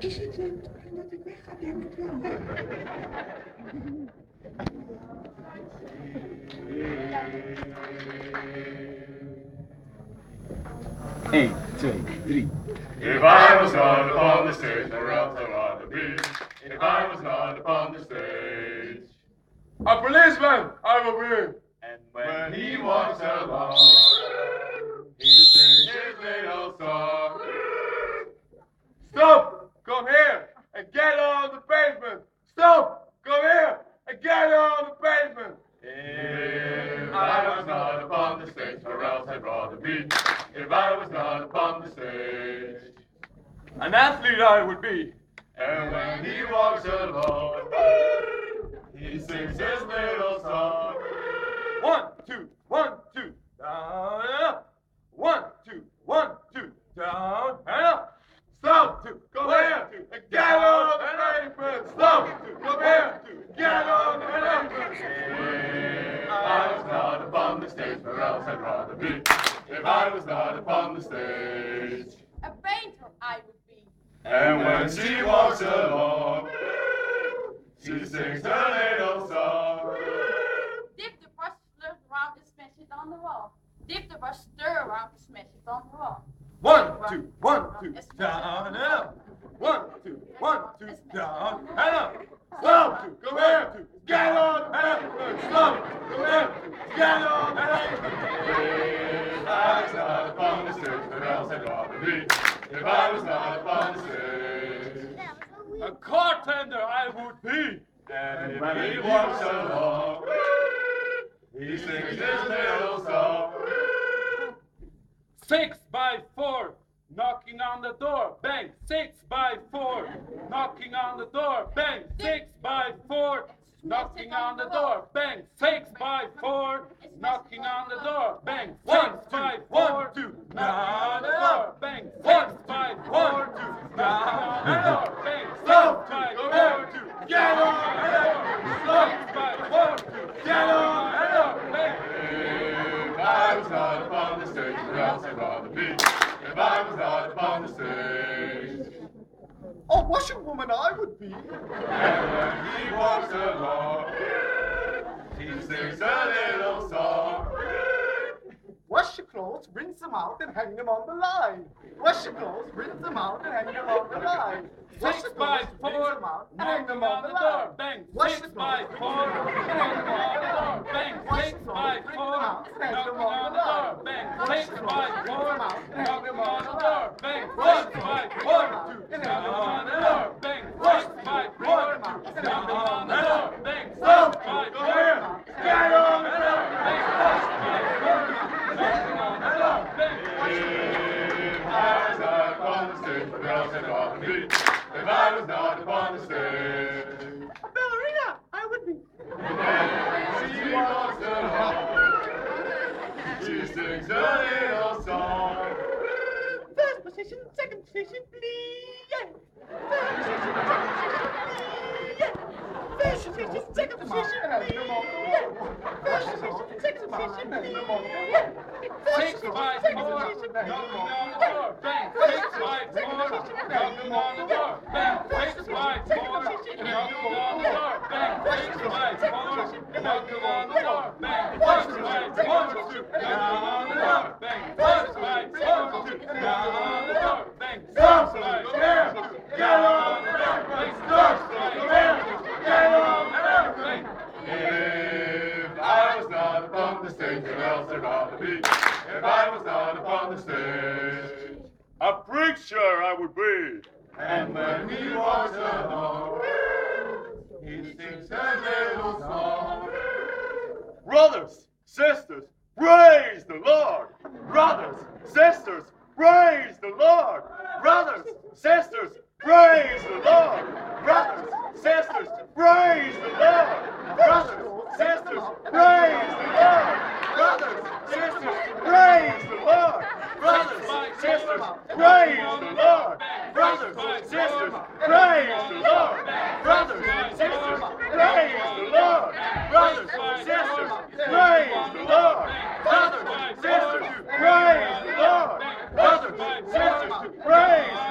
is het dat ik weg ga, denk ik wel. 1, 2, 3. If I was not upon the stage, where else I want to be? If I was not upon the stage, a policeman I will be. And when he walks along, he sings his little song. Stop! Come here and get on the pavement. Stop! Come here and get on the pavement. If I was not upon the stage, where else I'd rather be? If I was not upon the stage, an athlete I would be. And when he walks along, he sings his little song. 1, 2, 1, 2, down and up. 1, 2, 1, 2, down and up. Stop to come here and get on the pavement. Stop to come here to get on the pavement. If I was not upon the stage, where else I'd rather be? If I was not upon the stage, a painter I would be. And when she walks along, she sings her little song. Dip the brush, flirt around and smash it on the wall. Dip the brush, stir around and smash it on the wall. 1, 2, 1, 2, down and up. 1, 2, 1, 2, down and up. Stop to come here to get on the pavement. Stop to come here to get on the pavement. If I was not upon the stage, where else I'd rather be? If I was not upon the stage, a carpenter I would be. And when he walks along, he sings his little song. 6 by 4, knocking on the door, bang. 6 by 4, knocking on the door, bang. 6 by 4, knocking on the door, bang. 6 by 4, knocking on the door, bang. 6 by 4, knocking on the door, bang. 6 by 4, knocking on the door, bang. 6 by 4, Get on the door. 6 by 4, Get on the door, bang. If I was not upon the stage, where else I'd rather be? If I was not upon the stage, A washerwoman I would be. and when he walks along, he sings a little song. Wash your clothes, rinse them out, and hang them on the line. Wash your clothes, rinse them out, and hang them on the line. Wash 6 your by clothes, 4, rinse them out, and hang them on the door, line. bang. Wash 6 your by clothes, 4, rinse them out, and hang them on the line. bang. Wash 6 your by clothes, 4, rinse them out, and hang them on the door, line. bang. Wash 6 your by clothes, 4, rinse them out, and hang them on the door, line. bang. Wash 6 your by clothes, 4, rinse them out, and hang them on the door, line. bang. Wash 6 your by clothes, 4, rinse them out, and hang them on the door, line. bang. 6 Stop! by Come 4, here! Get on the door! If I was not upon the stage, where else I'd rather be? If I was not upon the stage, A ballerina I would be. she walks along, she sings a little song. First position, second position, please. First position, second position, please. First position, second position, please. First position, second position, please. 6 by 4, knocking on the door, bang. 6 by 4, knocking on the door, bang. 6 by 4, knocking on the door, bang. 6 by 4, knocking on the door, bang. 6 by 4, knocking on the door, bang. 6 by 4, knocking on the door, bang. 6 Stop! by Come here! 4, Get on the door! Stop! Come here! Get on the door! bang. If I was not upon the stage, where else I'd rather be? If I was not upon the stage, a preacher I would be. And when he walks along, he sings a little song. Brothers, sisters, praise the Lord. Brothers, sisters, praise the Lord. Brothers, sisters, praise the Lord. Brothers, sisters, praise the Lord. Brothers, sisters, praise the Lord. Brothers, sisters, praise the Lord. Brothers, sisters, praise the Lord. Brothers, sisters, praise the Lord. Brothers, sisters, praise the Lord. Brothers, sisters, praise the Lord. Brothers, sisters, praise the Lord. Brothers, sisters, praise